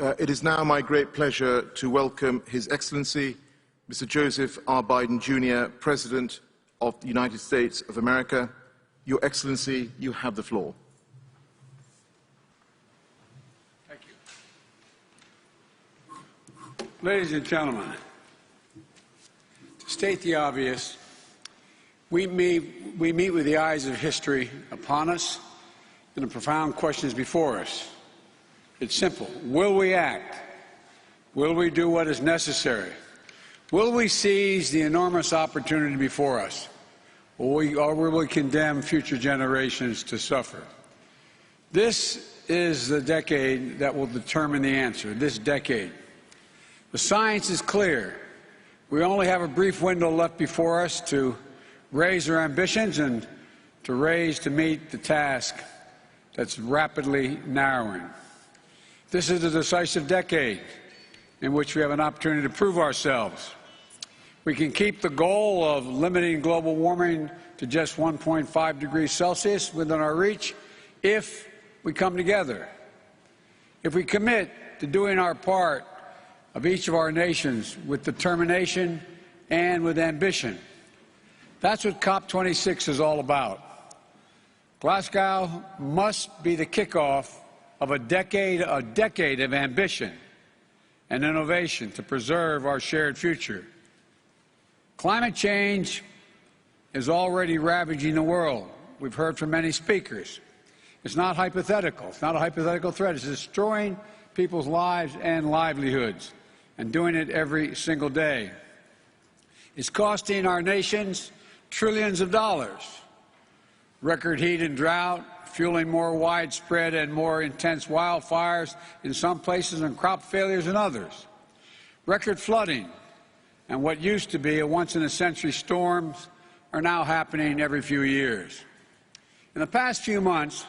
It is now my great pleasure to welcome His Excellency, Mr. Joseph R. Biden, Jr., President of the United States of America. Your Excellency, you have the floor. Thank you. Ladies and gentlemen, to state the obvious, we meet with the eyes of history upon us, and the profound question is before us. It's simple. Will we act? Will we do what is necessary? Will we seize the enormous opportunity before us? Or will we condemn future generations to suffer? This is the decade that will determine the answer, this decade. The science is clear. We only have a brief window left before us to raise our ambitions and to meet the task that's rapidly narrowing. This is a decisive decade in which we have an opportunity to prove ourselves. We can keep the goal of limiting global warming to just 1.5 degrees Celsius within our reach if we come together. If we commit to doing our part of each of our nations with determination and with ambition. That's what COP26 is all about. Glasgow must be the kickoff of a decade of ambition and innovation to preserve our shared future. Climate change is already ravaging the world. We've heard from many speakers. It's not hypothetical. It's not a hypothetical threat. It's destroying people's lives and livelihoods, and doing it every single day. It's costing our nations trillions of dollars. Record heat and drought, fueling more widespread and more intense wildfires in some places and crop failures in others. Record flooding and what used to be a once-in-a-century storms are now happening every few years. In the past few months,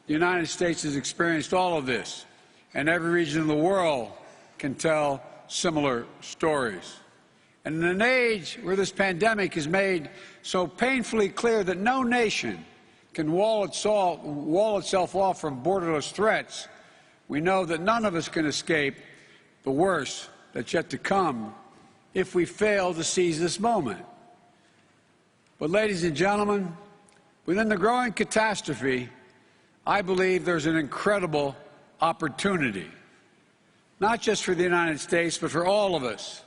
the United States has experienced all of this, and every region of the world can tell similar stories. And in an age where this pandemic is made so painfully clear that no nation can wall itself off from borderless threats, we know that none of us can escape the worst that's yet to come if we fail to seize this moment. But, ladies and gentlemen, within the growing catastrophe, I believe there's an incredible opportunity, not just for the United States, but for all of us.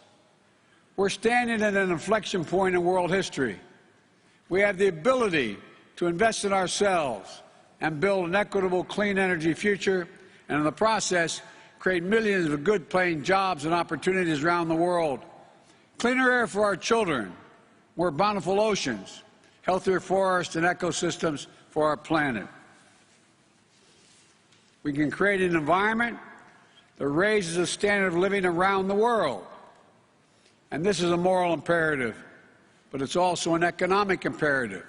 We're standing at an inflection point in world history. We have the ability to invest in ourselves and build an equitable, clean energy future, and in the process, create millions of good-paying jobs and opportunities around the world. Cleaner air for our children, more bountiful oceans, healthier forests and ecosystems for our planet. We can create an environment that raises the standard of living around the world. And this is a moral imperative, but it's also an economic imperative.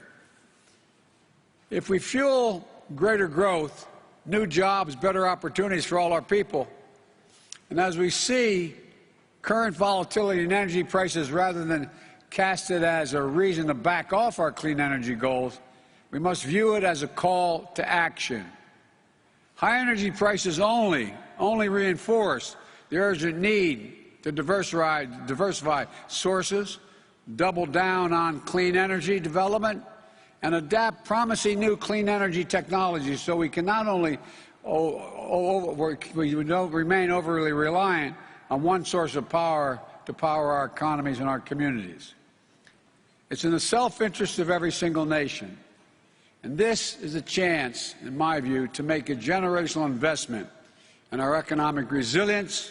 If we fuel greater growth, new jobs, better opportunities for all our people, and as we see current volatility in energy prices, rather than cast it as a reason to back off our clean energy goals, we must view it as a call to action. High energy prices only reinforce the urgent need to diversify sources, double down on clean energy development, and adapt promising new clean energy technologies so we can not only we don't remain overly reliant on one source of power to power our economies and our communities. It's in the self-interest of every single nation. And this is a chance, in my view, to make a generational investment in our economic resilience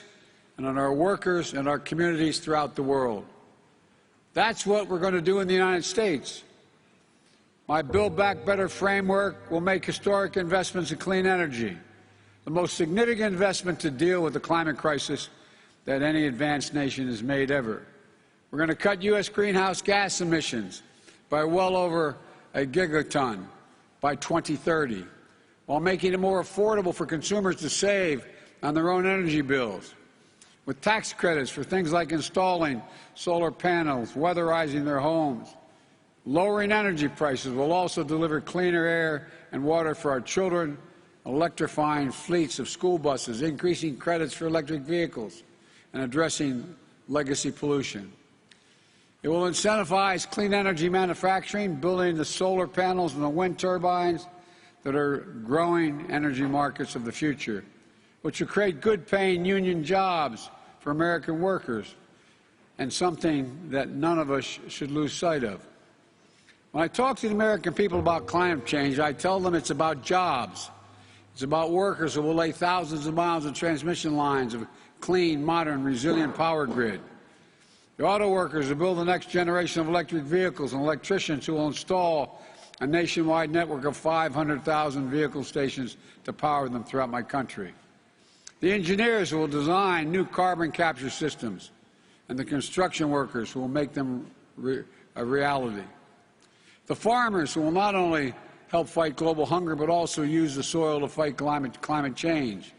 and in our workers and our communities throughout the world. That's what we're going to do in the United States. My Build Back Better framework will make historic investments in clean energy, the most significant investment to deal with the climate crisis that any advanced nation has made ever. We're going to cut U.S. greenhouse gas emissions by well over a gigaton by 2030, while making it more affordable for consumers to save on their own energy bills, with tax credits for things like installing solar panels, weatherizing their homes. Lowering energy prices will also deliver cleaner air and water for our children, electrifying fleets of school buses, increasing credits for electric vehicles, and addressing legacy pollution. It will incentivize clean energy manufacturing, building the solar panels and the wind turbines that are growing energy markets of the future, which will create good-paying union jobs for American workers, and something that none of us should lose sight of. When I talk to the American people about climate change, I tell them it's about jobs. It's about workers who will lay thousands of miles of transmission lines of clean, modern, resilient power grid. The auto workers who build the next generation of electric vehicles, and electricians who will install a nationwide network of 500,000 vehicle stations to power them throughout my country. The engineers who will design new carbon capture systems, and the construction workers who will make them a reality. The farmers who will not only help fight global hunger, but also use the soil to fight climate change.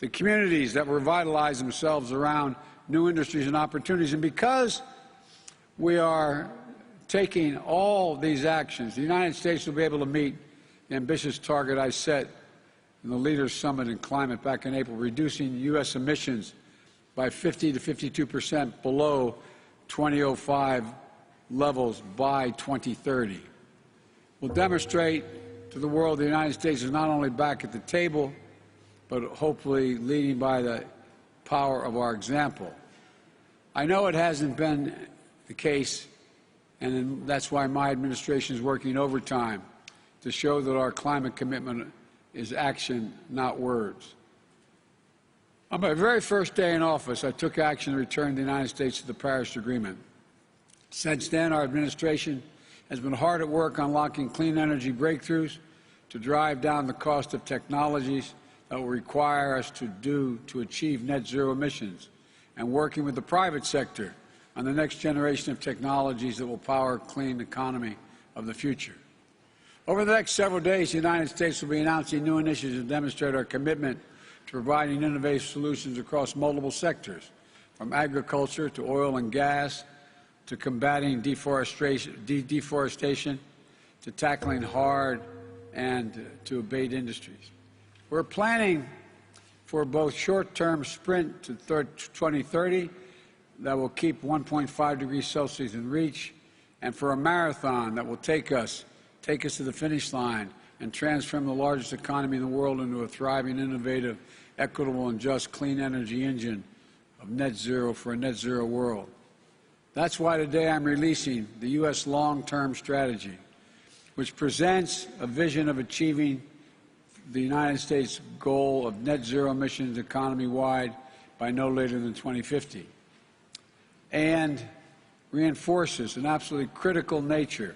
The communities that revitalize themselves around new industries and opportunities. And because we are taking all these actions, the United States will be able to meet the ambitious target I set in the Leaders' Summit in Climate back in April, reducing U.S. emissions by 50 to 52% below 2005 levels by 2030. We'll demonstrate to the world the United States is not only back at the table, but hopefully leading by the power of our example. I know it hasn't been the case, and that's why my administration is working overtime to show that our climate commitment is action, not words. On my very first day in office, I took action to return the United States to the Paris Agreement. Since then, our administration has been hard at work unlocking clean energy breakthroughs to drive down the cost of technologies that will require us to achieve net zero emissions, and working with the private sector on the next generation of technologies that will power a clean economy of the future. Over the next several days, the United States will be announcing new initiatives to demonstrate our commitment to providing innovative solutions across multiple sectors, from agriculture to oil and gas, to combating deforestation, to tackling hard and to abate industries. We're planning for both short-term sprint to 2030 that will keep 1.5 degrees Celsius in reach, and for a marathon that will take us to the finish line and transform the largest economy in the world into a thriving, innovative, equitable, and just clean energy engine of net zero for a net zero world. That's why today I'm releasing the U.S. long-term strategy, which presents a vision of achieving the United States goal of net zero emissions economy-wide by no later than 2050, and reinforces an absolutely critical nature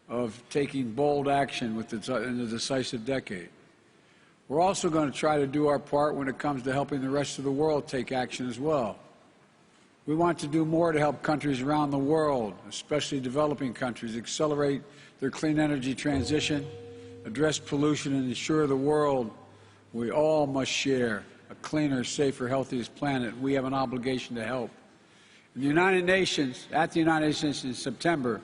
of taking bold action in the decisive decade. We're also going to try to do our part when it comes to helping the rest of the world take action as well. We want to do more to help countries around the world, especially developing countries, accelerate their clean energy transition, address pollution, and ensure the world we all must share a cleaner, safer, healthier planet. We have an obligation to help. At the United Nations in September,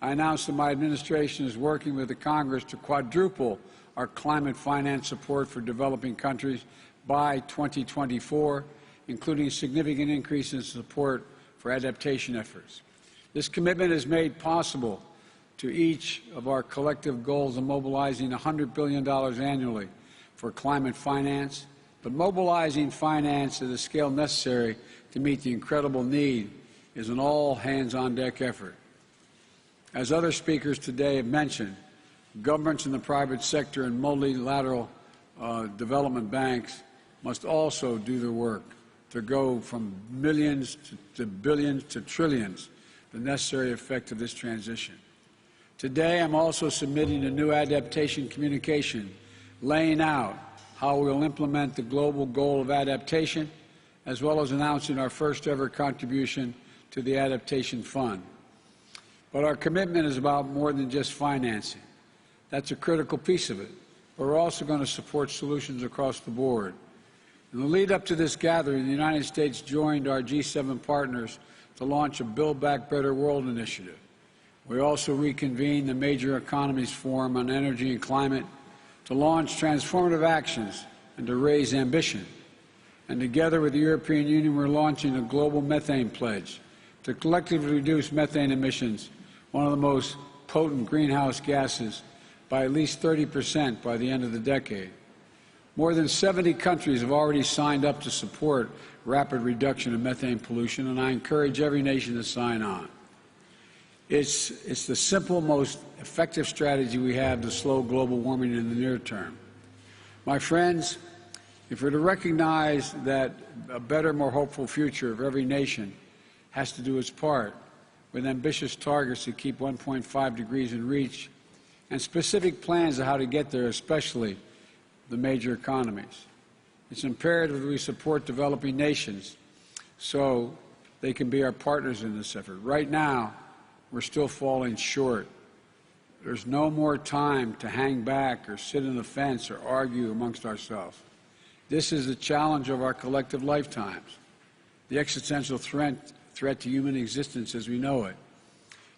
I announced that my administration is working with the Congress to quadruple our climate finance support for developing countries by 2024, including significant increases in support for adaptation efforts. This commitment is made possible to each of our collective goals of mobilizing $100 billion annually for climate finance, but mobilizing finance at the scale necessary to meet the incredible need is an all-hands-on-deck effort. As other speakers today have mentioned, governments in the private sector and multilateral development banks must also do their work to go from millions to billions to trillions, the necessary effect of this transition. Today, I'm also submitting a new adaptation communication laying out how we will implement the global goal of adaptation, as well as announcing our first ever contribution to the Adaptation Fund. But our commitment is about more than just financing. That's a critical piece of it. But we're also going to support solutions across the board. In the lead up to this gathering, the United States joined our G7 partners to launch a Build Back Better World initiative. We also reconvened the Major Economies Forum on Energy and Climate, to launch transformative actions and to raise ambition. And together with the European Union, we're launching a global methane pledge to collectively reduce methane emissions, one of the most potent greenhouse gases, by at least 30% by the end of the decade. More than 70 countries have already signed up to support rapid reduction of methane pollution, and I encourage every nation to sign on. It's the simple, most effective strategy we have to slow global warming in the near term. My friends, if we're to recognize that a better, more hopeful future of every nation has to do its part with ambitious targets to keep 1.5 degrees in reach and specific plans of how to get there, especially the major economies. It's imperative that we support developing nations so they can be our partners in this effort. Right now, we're still falling short. There's no more time to hang back or sit on the fence or argue amongst ourselves. This is the challenge of our collective lifetimes, the existential threat to human existence as we know it.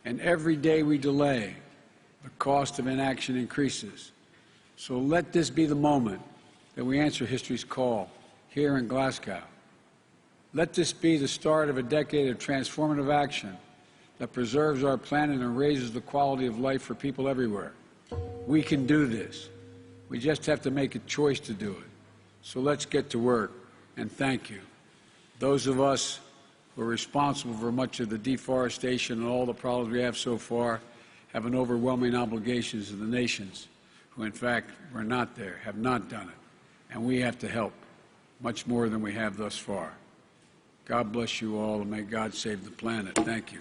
And every day we delay, the cost of inaction increases. So let this be the moment that we answer history's call here in Glasgow. Let this be the start of a decade of transformative action that preserves our planet and raises the quality of life for people everywhere. We can do this. We just have to make a choice to do it. So let's get to work, and thank you. Those of us who are responsible for much of the deforestation and all the problems we have so far have an overwhelming obligation to the nations who, in fact, were not there, have not done it. And we have to help much more than we have thus far. God bless you all, and may God save the planet. Thank you.